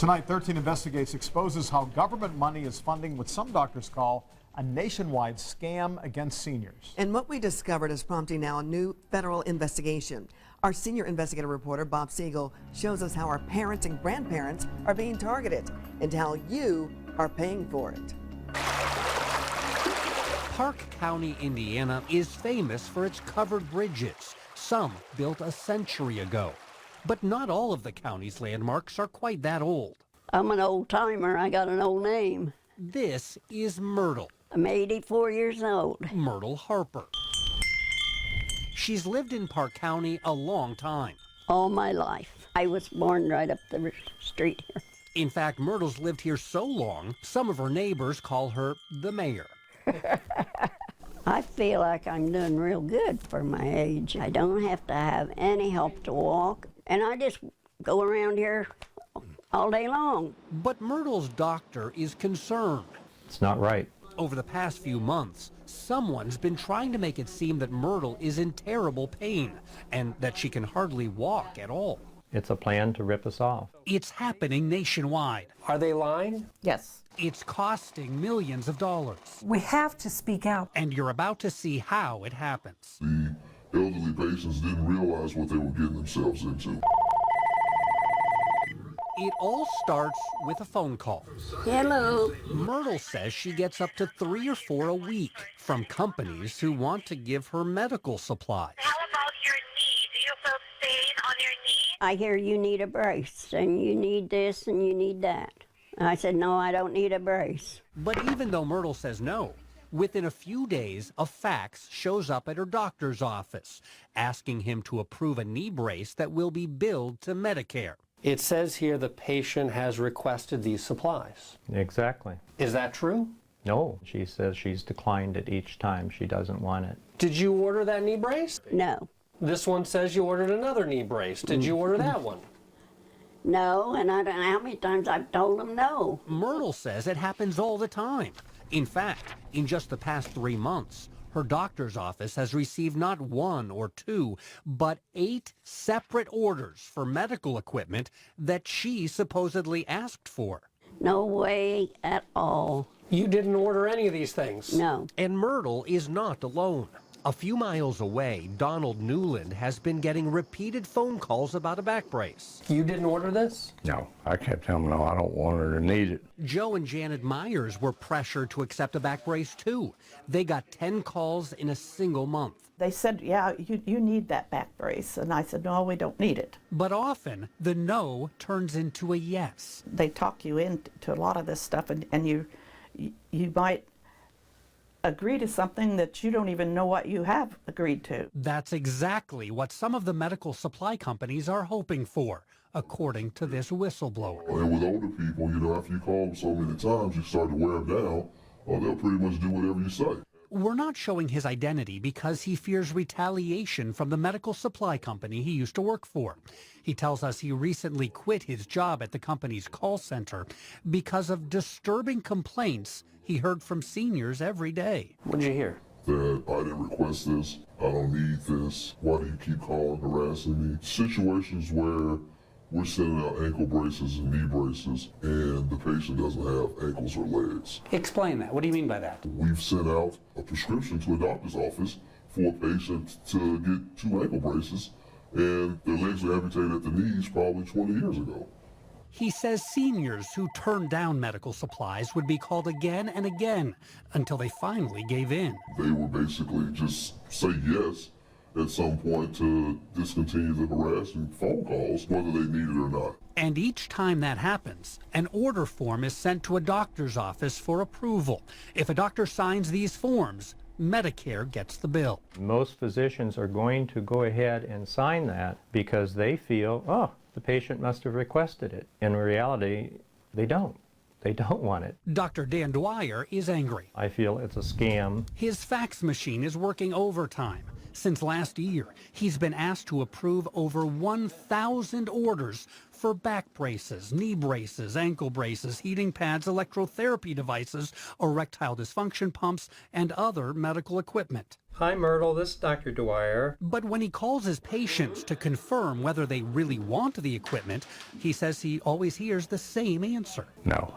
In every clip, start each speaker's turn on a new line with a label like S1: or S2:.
S1: Tonight, 13 Investigates exposes how government money is funding what some doctors call a nationwide scam against seniors.
S2: And what we discovered is prompting now a new federal investigation. Our senior investigative reporter, Bob Siegel, shows us how our parents and grandparents are being targeted and how you are paying for it.
S3: Park County, Indiana is famous for its covered bridges, some built a century ago. But not all of the county's landmarks are quite that old.
S4: I'm an old timer. I got an old name.
S3: This is Myrtle.
S4: I'm 84 years old.
S3: Myrtle Harper. She's lived in Park County a long time.
S4: All my life. I was born right up the street here.
S3: In fact, Myrtle's lived here so long, some of her neighbors call her the mayor.
S4: I feel like I'm doing real good for my age. I don't have to have any help to walk, and I just go around here all day long.
S3: But Myrtle's doctor is concerned.
S5: It's not right.
S3: Over the past few months, someone's been trying to make it seem that Myrtle is in terrible pain and that she can hardly walk at all.
S5: It's a plan to rip us off.
S3: It's happening nationwide.
S6: Are they lying?
S7: Yes.
S3: It's costing millions of dollars.
S7: We have to speak out.
S3: And you're about to see how it happens.
S8: The elderly patients didn't realize what they were getting themselves into.
S3: It all starts with a phone call.
S4: Hello.
S3: Myrtle says she gets up to 3 or 4 a week from companies who want to give her medical supplies.
S9: How about your knee? Do you feel pain on your knee?
S4: I hear you need a brace, and you need this, and you need that. I said, no, I don't need a brace.
S3: But even though Myrtle says no, within a few days, a fax shows up at her doctor's office, asking him to approve a knee brace that will be billed to Medicare.
S6: It says here the patient has requested these supplies.
S5: Exactly.
S6: Is that true?
S5: No, she says she's declined it each time. She doesn't want it.
S6: Did you order that knee brace?
S4: No.
S6: This one says you ordered another knee brace. Did you order that one?
S4: No, and I don't know how many times I've told them no.
S3: Myrtle says it happens all the time. In fact, in just the past 3 months, her doctor's office has received not 1 or 2, but 8 separate orders for medical equipment that she supposedly asked for.
S4: No way at all.
S6: You didn't order any of these things?
S4: No.
S3: And Myrtle is not alone. A few miles away, Donald Newland has been getting repeated phone calls about a back brace.
S6: You didn't order this?
S10: No, I kept telling them, no, I don't want it or need it.
S3: Joe and Janet Myers were pressured to accept a back brace too. They got 10 calls in a single month.
S7: They said, yeah, you need that back brace. And I said, no, we don't need it.
S3: But often, the no turns into a yes.
S7: They talk you into a lot of this stuff, and you might agree to something that you don't even know what you have agreed to.
S3: That's exactly what some of the medical supply companies are hoping for, according to this whistleblower.
S8: And with older people, after you call them so many times, you start to wear them down, they'll pretty much do whatever you say.
S3: We're not showing his identity because he fears retaliation from the medical supply company he used to work for. He tells us he recently quit his job at the company's call center because of disturbing complaints he heard from seniors every day.
S6: What did you hear?
S8: That I didn't request this, I don't need this, why do you keep calling, harassing me? Situations where we're sending out ankle braces and knee braces, and the patient doesn't have ankles or legs.
S6: Explain that. What do you mean by that?
S8: We've sent out a prescription to a doctor's office for a patient to get 2 ankle braces, and their legs were amputated at the knees probably 20 years ago.
S3: He says seniors who turned down medical supplies would be called again and again until they finally gave in.
S8: They would basically just say yes at some point to discontinue the harassing phone calls, whether they need it or not.
S3: And each time that happens, an order form is sent to a doctor's office for approval. If a doctor signs these forms, Medicare gets the bill.
S5: Most physicians are going to go ahead and sign that because they feel, oh, the patient must have requested it. In reality, they don't. They don't want it.
S3: Dr. Dan Dwyer is angry.
S5: I feel it's a scam.
S3: His fax machine is working overtime. Since last year, he's been asked to approve over 1,000 orders for back braces, knee braces, ankle braces, heating pads, electrotherapy devices, erectile dysfunction pumps, and other medical equipment.
S5: Hi, Myrtle. This is Dr. Dwyer.
S3: But when he calls his patients to confirm whether they really want the equipment, he says he always hears the same answer.
S10: No.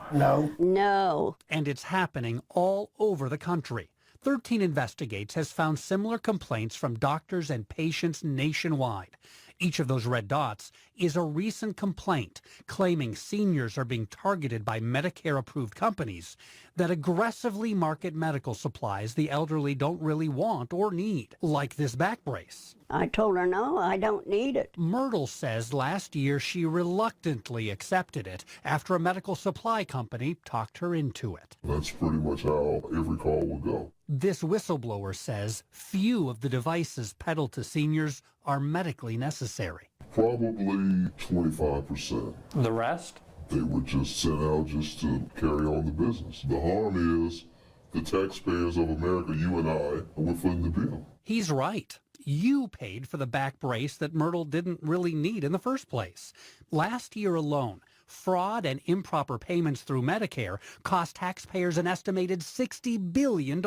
S4: No.
S3: And it's happening all over the country. 13 Investigates has found similar complaints from doctors and patients nationwide. Each of those red dots is a recent complaint claiming seniors are being targeted by Medicare-approved companies that aggressively market medical supplies the elderly don't really want or need, like this back brace.
S4: I told her, no, I don't need it.
S3: Myrtle says last year she reluctantly accepted it after a medical supply company talked her into it.
S8: That's pretty much how every call will go.
S3: This whistleblower says few of the devices peddled to seniors are medically necessary.
S8: Probably 25%.
S6: The rest?
S8: They were just sent out just to carry on the business. The harm is the taxpayers of America, you and I, we're footing the bill.
S3: He's right. You paid for the back brace that Myrtle didn't really need in the first place. Last year alone, fraud and improper payments through Medicare cost taxpayers an estimated $60 billion.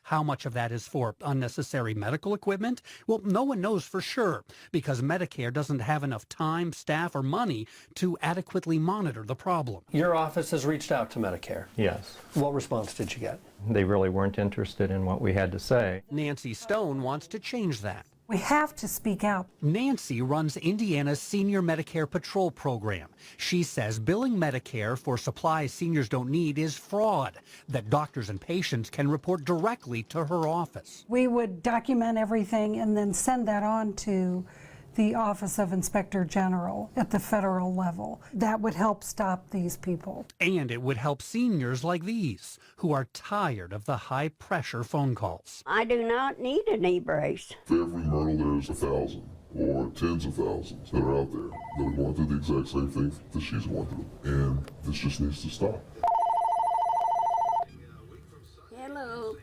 S3: How much of that is for unnecessary medical equipment? Well, no one knows for sure because Medicare doesn't have enough time, staff, or money to adequately monitor the problem.
S6: Your office has reached out to Medicare.
S5: Yes.
S6: What response did you get?
S5: They really weren't interested in what we had to say.
S3: Nancy Stone wants to change that.
S11: We have to speak out.
S3: Nancy runs Indiana's Senior Medicare Patrol program. She says billing Medicare for supplies seniors don't need is fraud that doctors and patients can report directly to her office.
S11: We would document everything and then send that on to the Office of Inspector General at the federal level. That would help stop these people.
S3: And it would help seniors like these who are tired of the high-pressure phone calls.
S4: I do not need a knee brace.
S8: For every Myrtle, there's 1,000 or tens of thousands that are out there that are going through the exact same thing that she's going through. And this just needs to stop.
S4: Hello.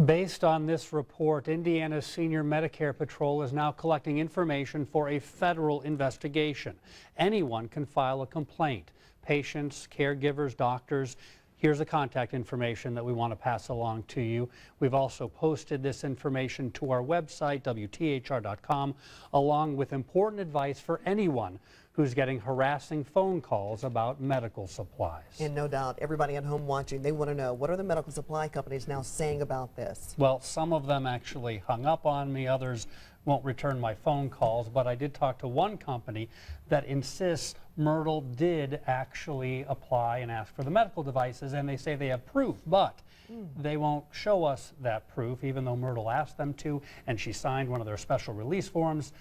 S3: Based on this report, Indiana's Senior Medicare Patrol is now collecting information for a federal investigation. Anyone can file a complaint. Patients, caregivers, doctors. Here's the contact information that we want to pass along to you. We've also posted this information to our website, WTHR.com, along with important advice for anyone who's getting harassing phone calls about medical supplies.
S2: And no doubt, everybody at home watching, they want to know, what are the medical supply companies now saying about this?
S3: Well, some of them actually hung up on me, others won't return my phone calls, but I did talk to one company that insists Myrtle did actually apply and ask for the medical devices, and they say they have proof, but they won't show us that proof, even though Myrtle asked them to, and she signed one of their special release forms.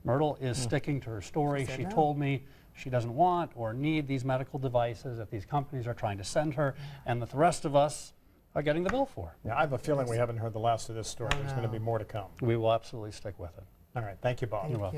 S3: Myrtle is sticking to her story. She told me she doesn't want or need these medical devices that these companies are trying to send her, and that the rest of us are getting the bill for.
S1: Yeah, I have a feeling we haven't heard the last of this story. There's going to be more to come.
S3: We will absolutely stick with it.
S1: All right. Thank you, Bob.
S3: You're welcome.